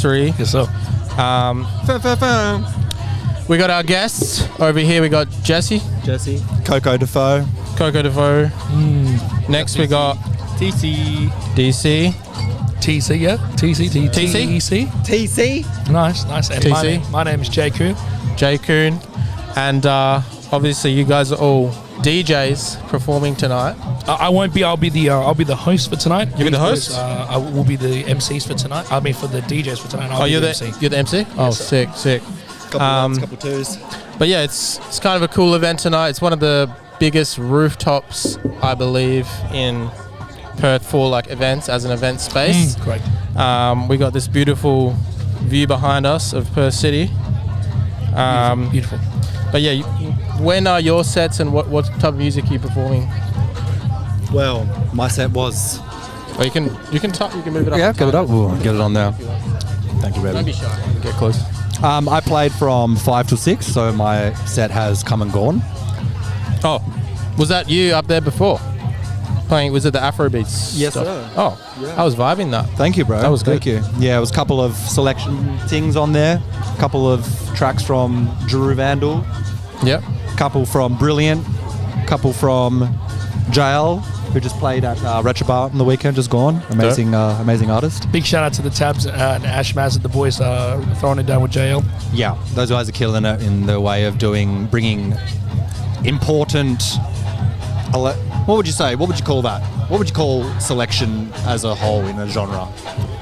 anniversary. Yes, sir. We got our guests over here. We got Jesse, Coco Defoe. Next we got TC. DC. TC, yeah. TC. Nice. And TC. my name is Jay Kuhn. Jay Kuhn, and obviously you guys are all DJs performing tonight. I won't be. I'll be the host for tonight. You'll be the host. I will be the MCs for tonight. I mean for the DJs for tonight. You're the MC. You're the MC. Oh, sick. Couple twos. But yeah, it's kind of a cool event tonight. It's one of the biggest rooftops, I believe, in Perth for like events as an event space. Correct. We got this beautiful view behind us of Perth City. Beautiful. But yeah, when are your sets and what type of music are you performing? Well, my set was. Oh, you can move it up. Yeah, get it up. Ooh, get it on now. Thank you, Don't baby. be shy. Get close. I played from 5 to 6, so my set has come and gone. Oh, was that you up there before? Playing, was it the Afrobeats? Yes, stuff? sir. Oh, Yeah. I was vibing that. Thank you, bro. That was Thank good. you. Yeah, it was a couple of selection things on there. A couple of tracks from Drew Vandal. Yep. A couple from Brilliant. A couple from Jail, who just played at Retro Bar on the weekend, just gone. Amazing artist. Big shout out to the Tabs and Ash Maz and the boys throwing it down with JL. Yeah, those guys are killing it in the way of bringing important. What would you say? What would you call that? What would you call selection as a whole in a genre?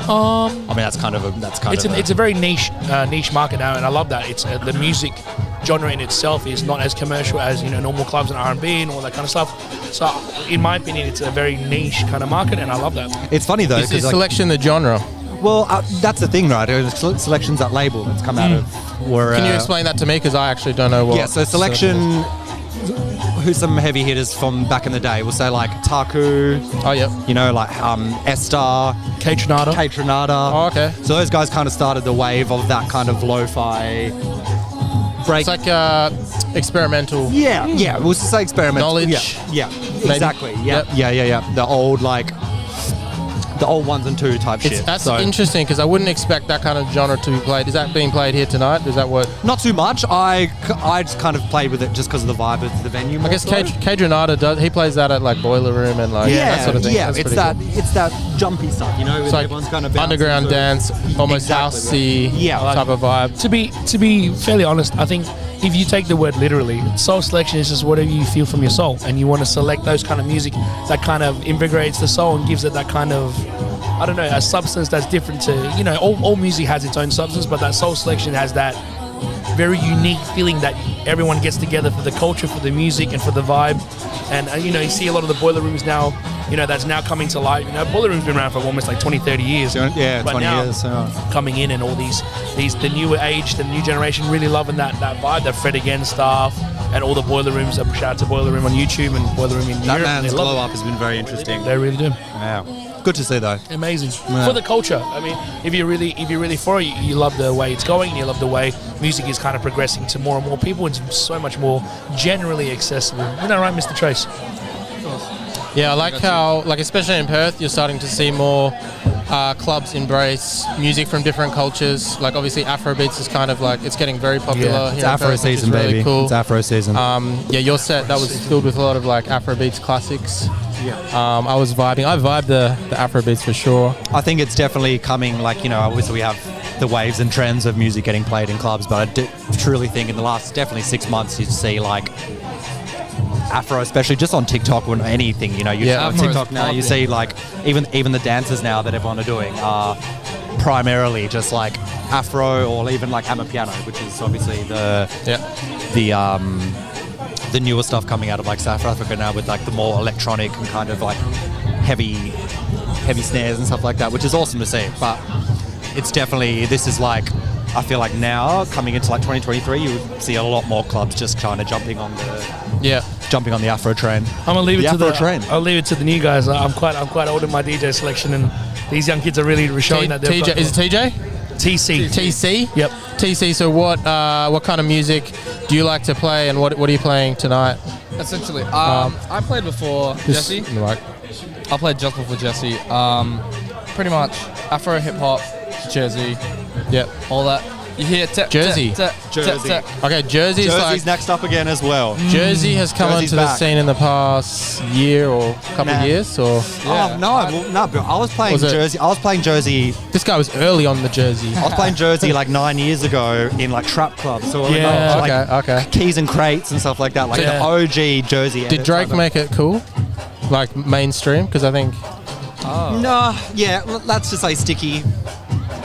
I mean, that's kind of. It's a very niche market now, and I love that. It's the music genre in itself is not as commercial as normal clubs and R&B and all that kind of stuff. So, in my opinion, it's a very niche kind of market, and I love that. It's funny though, Is because selection the genre? well, that's the thing, right? Selection's that label that's come out of. Where, Can you explain that to me? Because I actually don't know what. Yeah, so selection. Who's some heavy hitters from back in the day? We'll say like Taku. Oh, yep. Like Estar, K-Tronada. Oh, okay. So those guys kind of started the wave of that kind of lo-fi break. It's like experimental. Yeah. We'll just say experimental. Knowledge. Yeah. Maybe. Exactly. Yeah. Yep. Yeah. The old the old 1s and 2 type shit. That's interesting because I wouldn't expect that kind of genre to be played. Is that being played here tonight? Is that what? Not too much. I just kind of played with it just because of the vibe of the venue. I guess K-Dronada does. He plays that at like Boiler Room and like that sort of thing. Yeah, That's it's pretty cool. it's that jumpy stuff, It's like everyone's kind of bouncing underground to it. dance, almost Exactly, housey type of vibe. To be fairly honest, I think if you take the word literally, soul selection is just whatever you feel from your soul, and you want to select those kind of music that kind of invigorates the soul and gives it that kind of, I don't know, a substance that's different to, all music has its own substance, but that soul selection has that very unique feeling that everyone gets together for the culture, for the music, and for the vibe. And you see a lot of the Boiler Rooms now, that's now coming to light. Boiler Room's been around for almost like 20, 30 years. Yeah, but 20 now, years. coming in and all these the newer age, the new generation really loving that vibe, that Fred Again stuff, and all the Boiler Rooms. Shout out to Boiler Room on YouTube and Boiler Room in That Europe. man's They love glow it. up has been very interesting. They really do. Wow. Good to see though. Amazing Yeah. for the culture. I mean, if you're really for it, you love the way it's going, and you love the way music is kind of progressing to more and more people. It's so much more generally accessible. Isn't that right, Mr. Trace? Yeah, I like how, like especially in Perth, you're starting to see more clubs embrace music from different cultures. Like obviously Afrobeats is kind of like, it's getting very popular. Yeah. Here It's in Afro Perth, which is season, really baby. Cool. It's Afro season. Yeah, your set, that was filled with a lot of like Afrobeats classics. Yeah. I was vibing. I vibed the Afrobeats for sure. I think it's definitely coming, obviously we have the waves and trends of music getting played in clubs, but I truly think in the last definitely 6 months you see like Afro, especially just on TikTok or anything, you on TikTok now, you see like even the dances now that everyone are doing are primarily just like Afro or even like Amapiano, which is obviously the newer stuff coming out of like South Africa now with like the more electronic and kind of like heavy snares and stuff like that, which is awesome to see. But it's definitely, this is like, I feel like now coming into like 2023, you would see a lot more clubs just kind of jumping on the Afro train. I'm gonna leave it to the train. I'll leave it to the new guys. I'm quite old in my DJ selection, and these young kids are really showing that they've TJ, is it TJ? TC. TC? Yep. TC, so what kind of music do you like to play, and what are you playing tonight? Essentially, I played before Jesse. Right. I played just before Jesse. Pretty much Afro hip hop, Jersey, Yep. all that. You hear Jersey. Jersey. Okay, Jersey's Jersey's next up again as well. Jersey has come Jersey's onto the back. scene in the past year or couple of years, or Oh no, but I was playing Was it- Jersey. I was playing Jersey. this guy was early on the Jersey. I was playing Jersey like 9 years ago in like trap clubs. So Yeah. like, Okay. keys and crates and stuff like that. Like Yeah. the OG Jersey. Did Drake make it cool, like mainstream? Because I think No, yeah, let's just say Sticky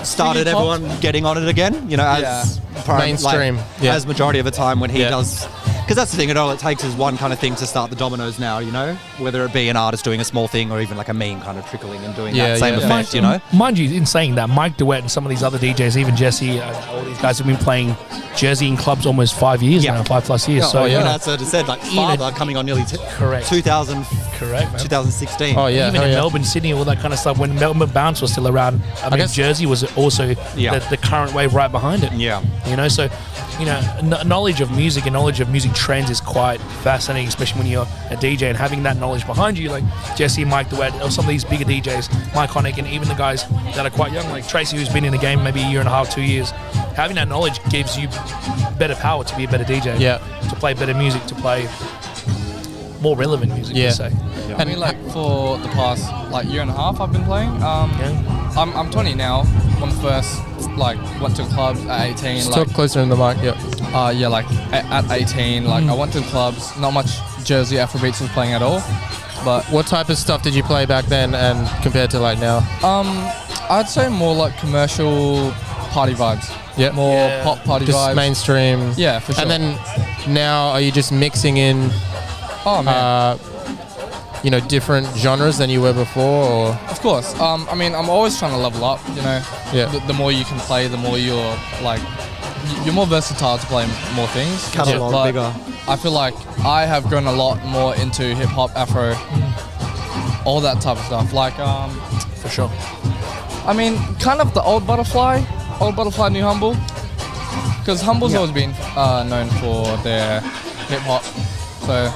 started Sticky Pop? everyone getting on it again, you know, as Mainstream, yeah. as majority of the time when he Yeah. does. Because that's the thing, all it takes is one kind of thing to start the dominoes now, you know, whether it be an artist doing a small thing or even like a meme kind of trickling and doing Yeah, that same yeah. effect, you know. Mind you, in saying that, Mike DeWitt and some of these other DJs, even Jesse, all these guys have been playing Jersey in clubs almost 5 years Yeah. now, 5+ years. So yeah, yeah, that's what I said, like Father coming on nearly Correct. 2000, correct, man. 2016. oh yeah, Even hell in yeah. Melbourne, Sydney, all that kind of stuff. When Melbourne Bounce was still around, I mean, guess- Jersey was also Yeah. the current wave right behind it. Yeah. You know, so you know, knowledge of music and knowledge of music trends is quite fascinating, especially when you're a DJ and having that knowledge behind you, like Jesse, Mike DeWitt, or some of these bigger DJs, Mike Connick, and even the guys that are quite young, like Tracy, who's been in the game maybe a year and a half, 2 years. Having that knowledge gives you better power to be a better DJ. Yeah. To play better music, to play more relevant music, Yeah. per se. I mean, like for the past like year and a half, I've been playing. I'm 20 now. When I first like went to clubs at 18, Just like talk closer in the mic. Yeah. yeah, like at 18, like I went to clubs. Not much Jersey Afrobeats was playing at all, but What type of stuff did you play back then, and compared to like now? I'd say more like commercial party vibes. Yeah. More Yeah. pop party Just vibes. mainstream. Yeah, for sure. And then now, are you just mixing in, oh man. you know, different genres than you were before, or Of course. I mean, I'm always trying to level up. You know, Yeah. the more you can play, the more you're like, you're more versatile to play more things. Catalog But bigger. I feel like I have grown a lot more into hip hop, Afro, all that type of stuff. Like, For sure. I mean, kind of the old Butterfly, New Humble, because Humble's always been known for their hip hop. So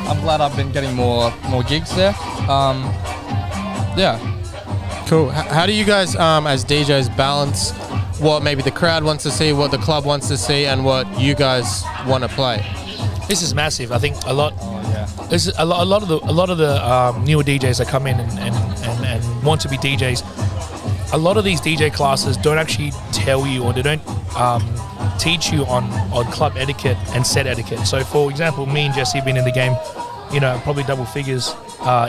I'm glad I've been getting more gigs there. Yeah. cool. How do you guys, as DJs, balance what maybe the crowd wants to see, what the club wants to see, and what you guys want to play? This is massive. I think a lot. Oh yeah. This is a lot of the newer DJs that come in and want to be DJs. A lot of these DJ classes don't actually tell you, or they don't teach you on club etiquette and set etiquette. So, for example, me and Jesse have been in the game, you know, probably double figures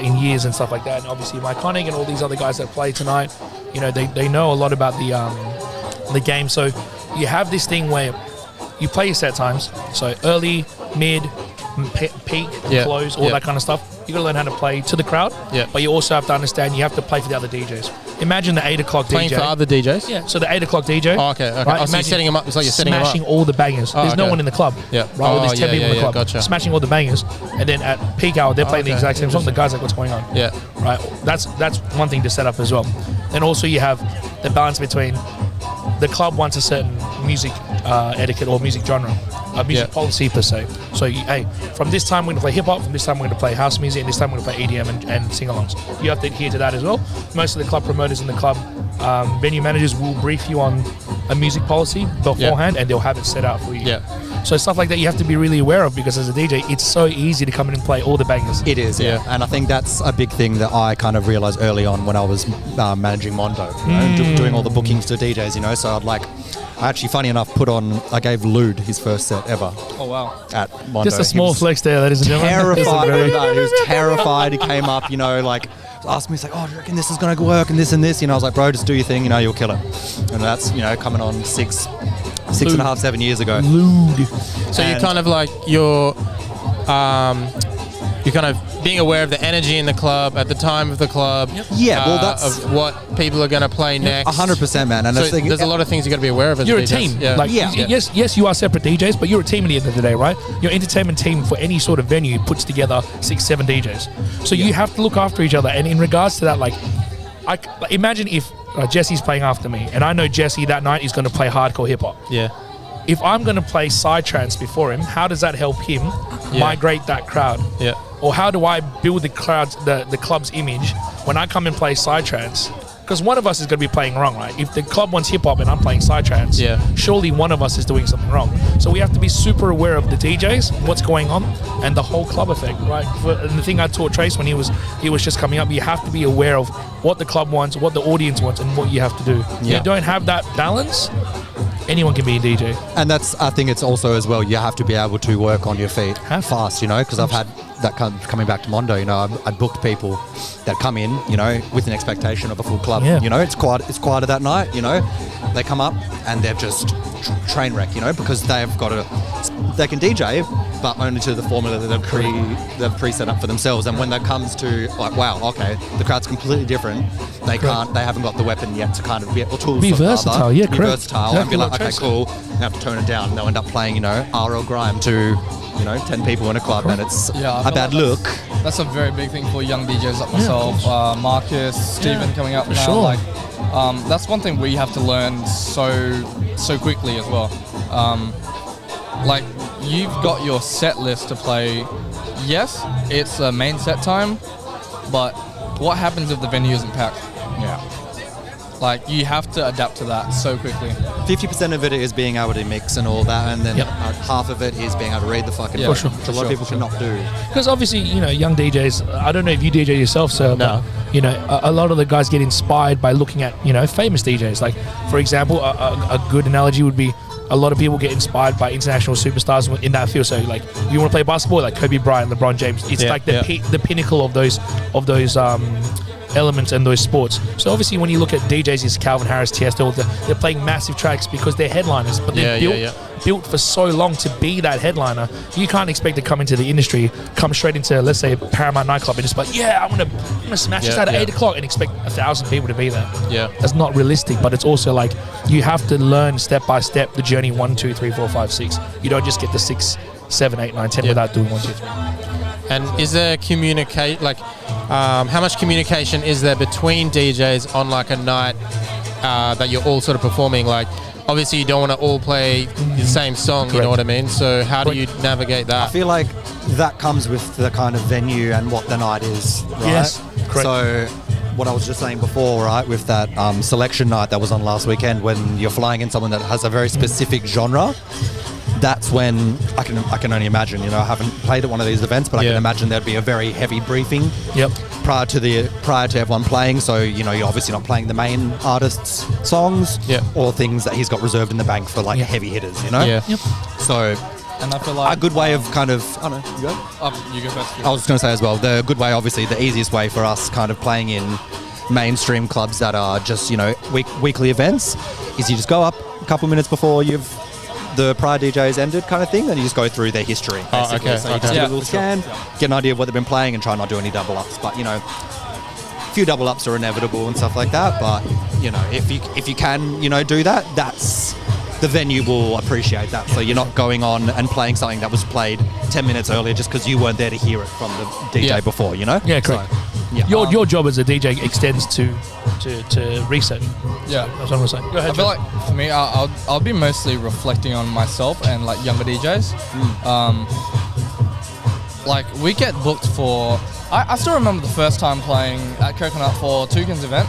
in years and stuff like that. And obviously, Mike Connick and all these other guys that play tonight, you know, they know a lot about the game. So you have this thing where you play your set times. So early, mid, peak, Yeah. close, all Yeah. that kind of stuff. You got to learn how to play to the crowd. Yeah. But you also have to understand you have to play for the other DJs. Imagine the 8 o'clock Playing DJ. for other DJs? Yeah. So the 8 o'clock DJ. Oh, okay. Okay. Right, Oh, so you're imagine setting them up. It's like you're setting them up. smashing all the bangers. Oh, There's no okay. one in the club. Yeah. Right. Well, there's 10 yeah, people in the club. Gotcha. Smashing all the bangers, and then at peak hour they're playing the Okay. exact same song. The guys like, what's going on? Yeah. Right. That's one thing to set up as well. Then also you have the balance between the club wants a certain music etiquette or music genre, music Yeah. policy per se. So hey, from this time we're going to play hip hop, from this time we're going to play house music, and this time we're going to play EDM and sing-alongs. You have to adhere to that as well. Most of the club promoters in the club, venue managers will brief you on a music policy beforehand, and they'll have it set out for you. Yeah. So stuff like that you have to be really aware of, because as a DJ, it's so easy to come in and play all the bangers. It is, yeah. Yeah. And I think that's a big thing that I kind of realized early on when I was managing Mondo, you know, doing all the bookings to DJs, you know. So I actually, funny enough, I gave Lude his first set ever Oh wow. at Mondo. Just a small He was flex there, ladies and gentlemen. terrified. Very- He was terrified. He came up, you know, like, asked me, he's like, oh, do you reckon this is going to work and this and this? You know, I was like, bro, just do your thing, you know, you'll kill it. And that's, you know, coming on six and a half, 7 years ago. Lewd. So you're And- kind of like you're kind of being aware of the energy in the club at the time of the club. Yeah, well, that's- of what people are going to play next. 100%, man. And So that's the thing- there's a lot of things you got to be aware of as You're a DJs. team. Yeah. Like, Yeah. yes, you are separate DJs, but you're a team at the end of the day, right? Your entertainment team for any sort of venue puts together 6-7 DJs. So you have to look after each other. And in regards to that, like imagine if Jesse's playing after me, and I know Jesse that night is going to play hardcore hip hop. Yeah. If I'm going to play psytrance before him, how does that help him migrate that crowd? Yeah. Or how do I build the club's image when I come and play psytrance? because one of us is going to be playing wrong, right? If the club wants hip hop and I'm playing psytrance, surely one of us is doing something wrong. So we have to be super aware of the DJs, what's going on, and the whole club effect, right? And the thing I taught Trace when he was just coming up, you have to be aware of what the club wants, what the audience wants, and what you have to do. If you don't have that balance, anyone can be a DJ. And I think it's also as well, you have to be able to work on your feet fast, you know, because I've had that coming back to Mondo, you know, I booked people that come in, you know, with an expectation of a full club. You know, it's quieter that night, you know, they come up and they're just train wreck, you know, because they can DJ, but only to the formula that they've pre-set up for themselves. And when that comes to like, wow, okay, the crowd's completely different. They haven't got the weapon yet to kind of be, or tools. Be versatile, be correct. versatile, and be like, okay, cool. They have to tone it down. And they'll end up playing, you know, R.L. Grime to, you know, 10 people in a club, and it's a bad look. That's a very big thing for young DJs like myself, Marcus, Steven coming up now. Sure. Like, that's one thing we have to learn so quickly as well. Like, you've got your set list to play. Yes, it's a main set time, but what happens if the venue isn't packed? Like, you have to adapt to that so quickly. 50% of it is being able to mix and all that, and then half of it is being able to read the fucking book, which a lot of people cannot do. Because obviously, you know, young DJs, I don't know if you DJ yourself, sir, but, you know, a lot of the guys get inspired by looking at, you know, famous DJs. Like, for example, a good analogy would be a lot of people get inspired by international superstars in that field. So, like, you want to play basketball, like Kobe Bryant, LeBron James. It's like the pinnacle of those elements and those sports. So obviously when you look at DJs, it's Calvin Harris, Tiesto, they're playing massive tracks because they're headliners, but they're built for so long to be that headliner. You can't expect to come into the industry, come straight into, let's say, Paramount nightclub and just like, I'm gonna smash this out at 8 o'clock and expect 1,000 people to be there. That's not realistic, but it's also like you have to learn step by step the journey 1, 2, 3, 4, 5, 6. You don't just get the 6, 7, 8, 9, 10 without doing 1, 2, 3. And is there how much communication is there between DJs on like a night that you're all sort of performing? Like, obviously you don't want to all play the same song, you know what I mean? So how do you navigate that? I feel like that comes with the kind of venue and what the night is, right? Yes, correct. So what I was just saying before, right, with that selection night that was on last weekend, when you're flying in someone that has a very specific genre, that's when I can only imagine, you know, I haven't played at one of these events, but I can imagine there'd be a very heavy briefing prior to everyone playing. So, you know, you're obviously not playing the main artist's songs or things that he's got reserved in the bank for like heavy hitters, you know? So, and I feel like a good way of kind of, I don't know, you go? You go first. I was just going to say as well, the good way, obviously, the easiest way for us kind of playing in mainstream clubs that are just, you know, weekly events is you just go up a couple minutes before the prior DJs ended kind of thing, and you just go through their history, basically. So you just do a little scan, get an idea of what they've been playing, and try not to do any double ups. But, you know, a few double ups are inevitable and stuff like that. But, you know, if you can, you know, do that, that's the venue will appreciate that. So you're not going on and playing something that was played 10 minutes earlier just because you weren't there to hear it from the DJ before, you know? Yeah, correct. So, your job as a DJ extends to reset. Yeah, that's what I'm saying. Go ahead. I feel like for me, I'll be mostly reflecting on myself and like younger DJs. Like we get booked for. I still remember the first time playing at Coconut for Toucan's event.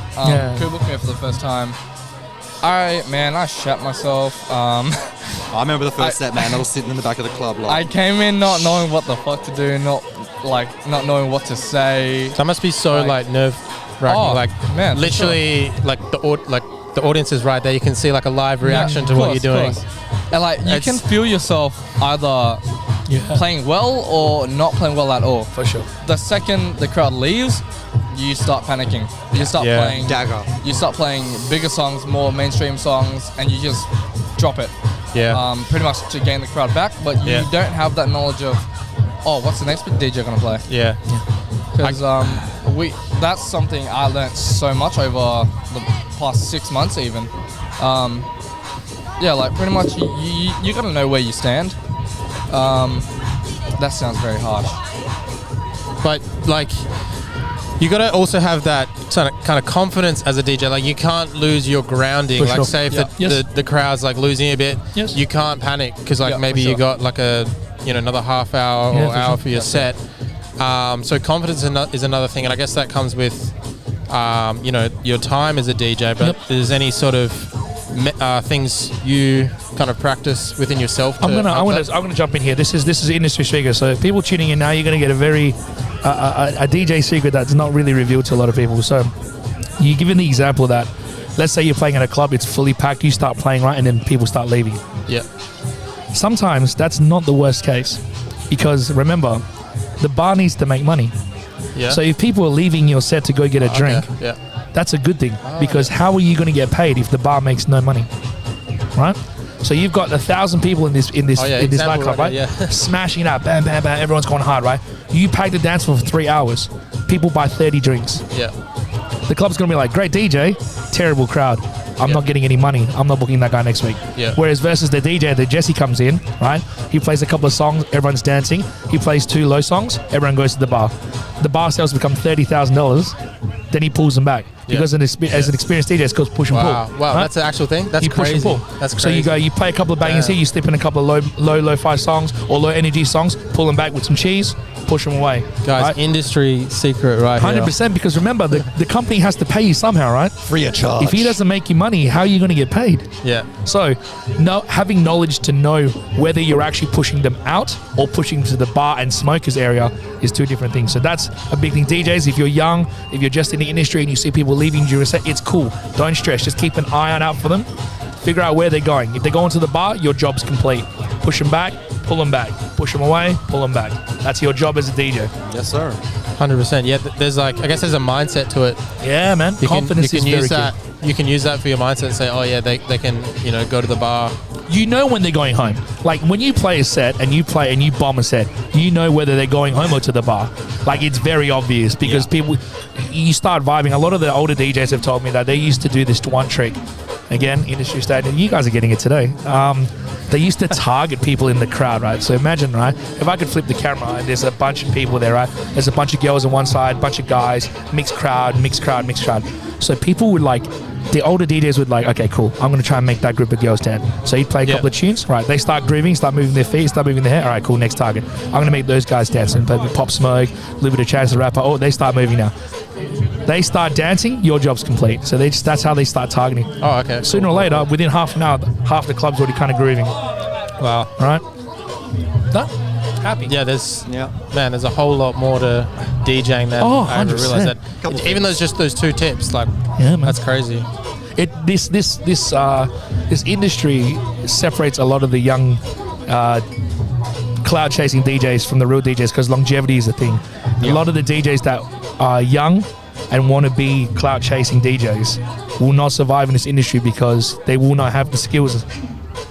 Who booked me for the first time? I shat myself. I remember the first set, man. I was sitting in the back of the club. Like, I came in not knowing what the fuck to do, not knowing what to say. That must be so like nerve-wracking. Man, literally, like the audience is right there. You can see like a live reaction to what you're doing, and like you can feel yourself either playing well or not playing well at all. For sure. The second the crowd leaves, you start panicking. You start playing dagger. You start playing bigger songs, more mainstream songs, and you just drop it. Pretty much to gain the crowd back, but you don't have that knowledge of, what's the next DJ gonna play? Because that's something I learnt so much over the past 6 months even. Like pretty much you gotta know where you stand. That sounds very harsh. But like, you gotta also have that kind of confidence as a DJ. Like you can't lose your grounding. For like sure. say if the crowd's like losing a bit, you can't panic because like maybe you got like another half hour or hour for your set. So confidence is another thing, and I guess that comes with you know, your time as a DJ, but there's any sort of things you kind of practice within yourself. I'm gonna jump in here. This is industry speaker. So people tuning in now, you're gonna get a very a DJ secret that's not really revealed to a lot of people. So you given the example that, let's say you're playing at a club, it's fully packed, you start playing, right, and then people start leaving. Yeah. Sometimes that's not the worst case, because remember, the bar needs to make money. Yeah. So if people are leaving your set to go get a drink, that's a good thing, because how are you going to get paid if the bar makes no money, right? So you've got 1,000 people in this nightclub, right? Smashing it out, bam, bam, bam. Everyone's going hard, right? You pack the dance floor for 3 hours. People buy 30 drinks. Yeah. The club's going to be like, great DJ, terrible crowd. I'm not getting any money. I'm not booking that guy next week. Yeah. Whereas versus the DJ, the Jesse comes in, right? He plays a couple of songs, everyone's dancing. He plays 2 low songs, everyone goes to the bar. The bar sales become $30,000. Then he pulls them back. Because as an experienced DJ, it's called push and pull. Wow, right? That's an actual thing? That's crazy. Push and pull. That's crazy. So you go, you play a couple of bangers here, you slip in a couple of low-fi songs or low-energy songs, pull them back with some cheese, push them away. Guys, right? Industry secret right 100%, because remember, the company has to pay you somehow, right? Free of charge. If he doesn't make you money, how are you going to get paid? Yeah. So having knowledge to know whether you're actually pushing them out or pushing them to the bar and smokers area is 2 different things. So that's a big thing. DJs, if you're young, if you're just in the industry and you see people leaving during a set, it's cool. Don't stress. Just keep an eye out for them. Figure out where they're going. If they're going to the bar, your job's complete. Push them back, pull them back. Push them away, pull them back. That's your job as a DJ. Yes, sir. 100%. Yeah, there's I guess there's a mindset to it. Yeah, man. Confidence is very key. You can use that for your mindset and say, oh yeah, they can, go to the bar. You know when they're going home. Like when you play a set and you bomb a set, you know whether they're going home or to the bar. Like it's very obvious because you start vibing. A lot of the older DJs have told me that they used to do this one trick. Again, industry standard. You guys are getting it today. They used to target people in the crowd, right? So imagine, right? If I could flip the camera and there's a bunch of people there, right? There's a bunch of girls on one side, bunch of guys, mixed crowd. So people would the older DJs would okay, cool. I'm going to try and make that group of girls dance. So he'd play a couple of tunes, right? They start grooving, start moving their feet, start moving their hair. All right, cool, next target. I'm going to make those guys dance and play Pop Smoke, a little bit of Chance the Rapper. Oh, they start moving now. They start dancing, your job's complete. So that's how they start targeting. Oh, okay. Sooner or later, within half an hour, half the club's already kind of grooving. Wow. Right? No? Happy. Yeah, there's a whole lot more to DJing than I ever realized that. Even though it's just those 2 tips, that's crazy. This industry separates a lot of the young cloud chasing DJs from the real DJs because longevity is a thing. A lot of the DJs that are young and want to be cloud chasing DJs will not survive in this industry because they will not have the skills.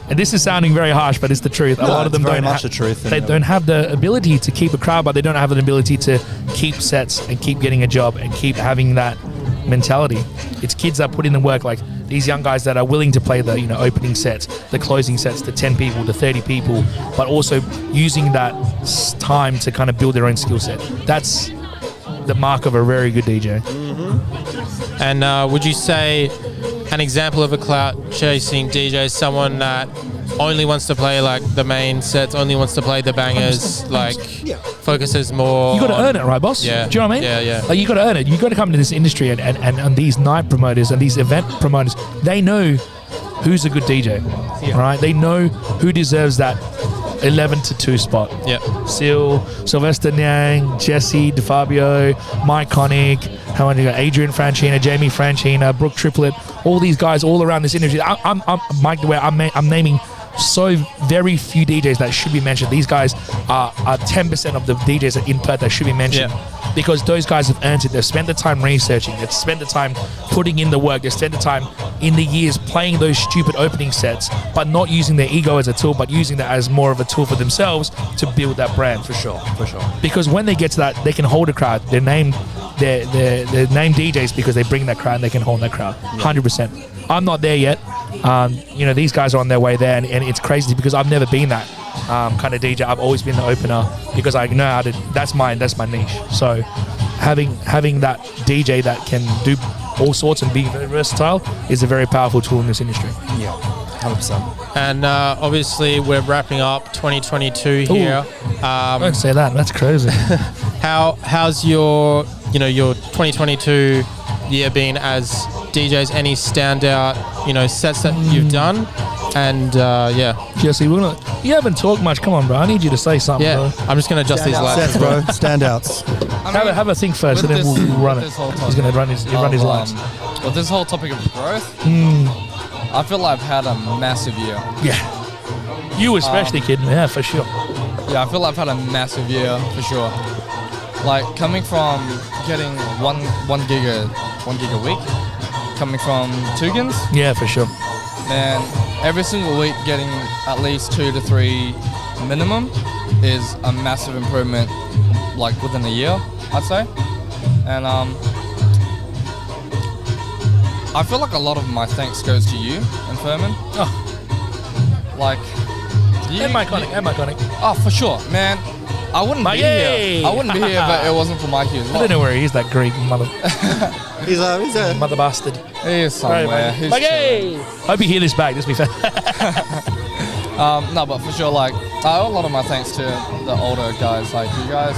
And this is sounding very harsh, but it's the truth. A lot of them don't have the ability to keep a crowd, but they don't have an ability to keep sets and keep getting a job and keep having that mentality. It's kids that put in the work, like these young guys that are willing to play the opening sets, the closing sets, the 10 people, the 30 people, but also using that time to kind of build their own skill set. That's the mark of a very good DJ. Mm-hmm. And would you say an example of a clout chasing DJ is someone that only wants to play the main sets, only wants to play the bangers, focuses more? You got to earn it, right, boss? Yeah. Do you know what I mean? Yeah. You got to earn it. You got to come into this industry and these night promoters and these event promoters, they know who's a good DJ, right? They know who deserves that 11 to 2 spot. Yeah. Sylvester Niang, Jesse DeFabio, Mike Connick, how many? Adrian Franchina, Jamie Franchina, Brooke Triplett, all these guys all around this industry. I'm Mike DeWare. I'm naming so very few DJs that should be mentioned. These guys are 10% of the DJs in Perth that should be mentioned because those guys have earned it. They've spent the time researching. They've spent the time putting in the work. They've spent the time in the years playing those stupid opening sets, but not using their ego as a tool, but using that as more of a tool for themselves to build that brand. For sure. Because when they get to that, they can hold a crowd. They're named DJs because they bring that crowd and they can hold that crowd. 100%. I'm not there yet. These guys are on their way there, and it's crazy because I've never been that kind of DJ. I've always been the opener because I know how to. That's my niche. So having that DJ that can do all sorts and be very versatile is a very powerful tool in this industry. Yeah, 100%. And obviously we're wrapping up 2022 here. Don't say that. That's crazy. How's your 2022 year been as DJs? Any standout, sets that you've done? And yeah. Jesse, you haven't talked much. Come on, bro. I need you to say something, Yeah, bro. I'm just going to adjust these lights. Sets, bro. Standouts. Have a think first, and then we'll run it. He's going to run his lights. With this whole topic of growth, I feel like I've had a massive year. Yeah. You especially, kid. Yeah, for sure. Yeah, I feel like I've had a massive year for sure. Like coming from getting one gig a week, coming from 2 gigs, Yeah, for sure. man, every single week getting at least 2 to 3 minimum is a massive improvement, like within a year, I'd say. And I feel like a lot of my thanks goes to you and Furman. Oh. Like, And Myconic. oh, for sure, man. I wouldn't be here. I wouldn't be here if it wasn't for Mikey as I well. don't know where he is, that Greek mother He's a mother bastard. He is somewhere. He's chilling. Hope you hear this back. Just be fair. No, but for sure, like, I owe a lot of my thanks to the older guys, like you guys.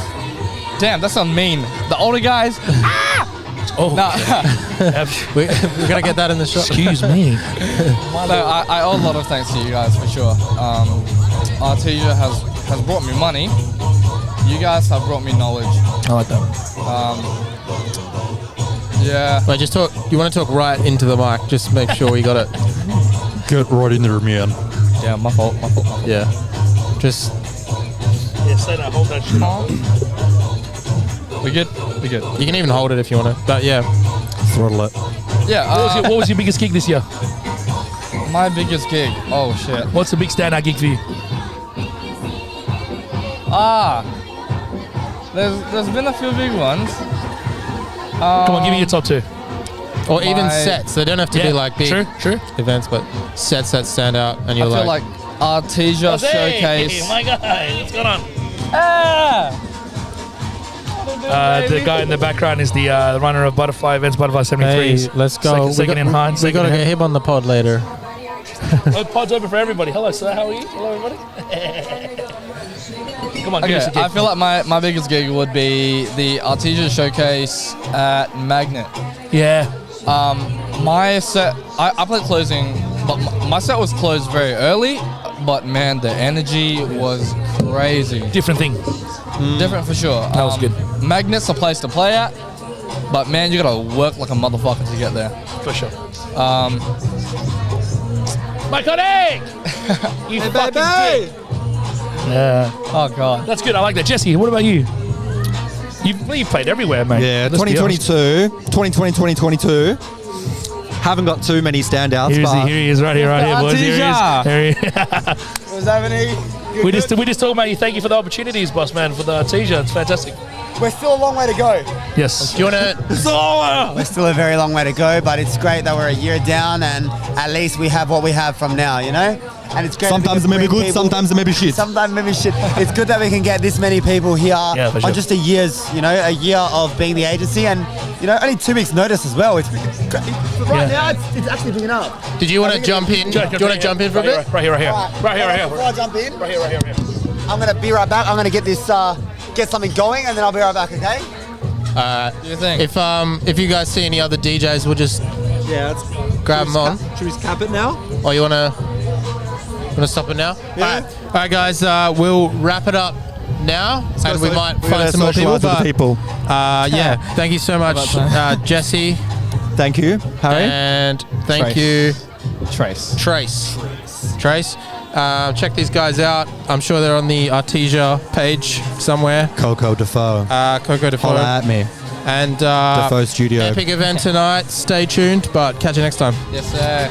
Damn, that sounds mean. The older guys. Oh, No, We're going to get that in the shot. excuse me. no, I owe a lot of thanks to you guys for sure. Artisia has brought me money. You guys have brought me knowledge. I like that. Yeah. Wait, just talk. You want to talk right into the mic? Just make sure we got it. Get right in there, man. Yeah, my fault. Yeah. Just Yeah, say that. Hold that shit. We good? you can even hold it if you want to. But yeah, Throttle it. Yeah. What was your biggest gig this year? My biggest gig. Oh shit. What's the big standout gig for you? There's been a few big ones. Come on, give me your top 2. or even My- sets. They don't have to be like big Sure. events, but sets that stand out, and I you're feel like Artisia showcase. my guy, what's going on? Ah! The guy in the background is the runner of Butterfly Events, Butterfly 73s. Hey, let's go. Second in Hines. We got to get him on the pod later. Oh, pod's open for everybody. Hello, sir. How are you? Hello, everybody. Come on, give us a Okay, gig. I feel like my biggest gig would be the Artisia showcase at Magnet. Yeah. My set, I played closing, but my set was closed very early. But man, the energy was crazy. Different thing. Different for sure. That was good. Magnet's a place to play at, but man, you gotta work like a motherfucker to get there. For sure. My colleague! You fucking dick. Yeah. Oh god. That's good. I like that. Jesse, what about you? You've played everywhere, mate. Yeah, Let's be honest. 2022. Haven't got too many standouts, Here but he is, right here, boys. Here he is. Here he is. What's happening? We just talking about you. Thank you for the opportunities, boss man, for the Artisia. It's fantastic. We're still a long way to go. Yes. Do you want to? We're still a very long way to go, but it's great that we're a year down and at least we have what we have from now, you know? And it's great. sometimes it may be good, sometimes it may be shit. Sometimes maybe shit. It's good that we can get this many people here Yeah, for sure. on just a year of being the agency and, only 2 weeks notice as well. It's great. Right now, it's actually picking up. Did you want to jump in? Do you want to jump in for a bit? Right here. Before I jump in, Right here. I'm going to be right back. I'm going to get this, get something going and then I'll be right back, okay? What do you think? If you guys see any other DJs, we'll just grab them on. Should we cap it now? Or you want to stop it now? Yeah. All right, guys. We'll wrap it up now, and we might find some more people. Yeah. Thank you so much, Jesse, Thank you, Harry. and thank Trace. you, Trace. Trace. Check these guys out. I'm sure they're on the Artisia page somewhere. Coco Defoe. Coco Defoe. Holla at me. And Defoe Studio. epic event tonight. Stay tuned, but catch you next time. Yes, sir.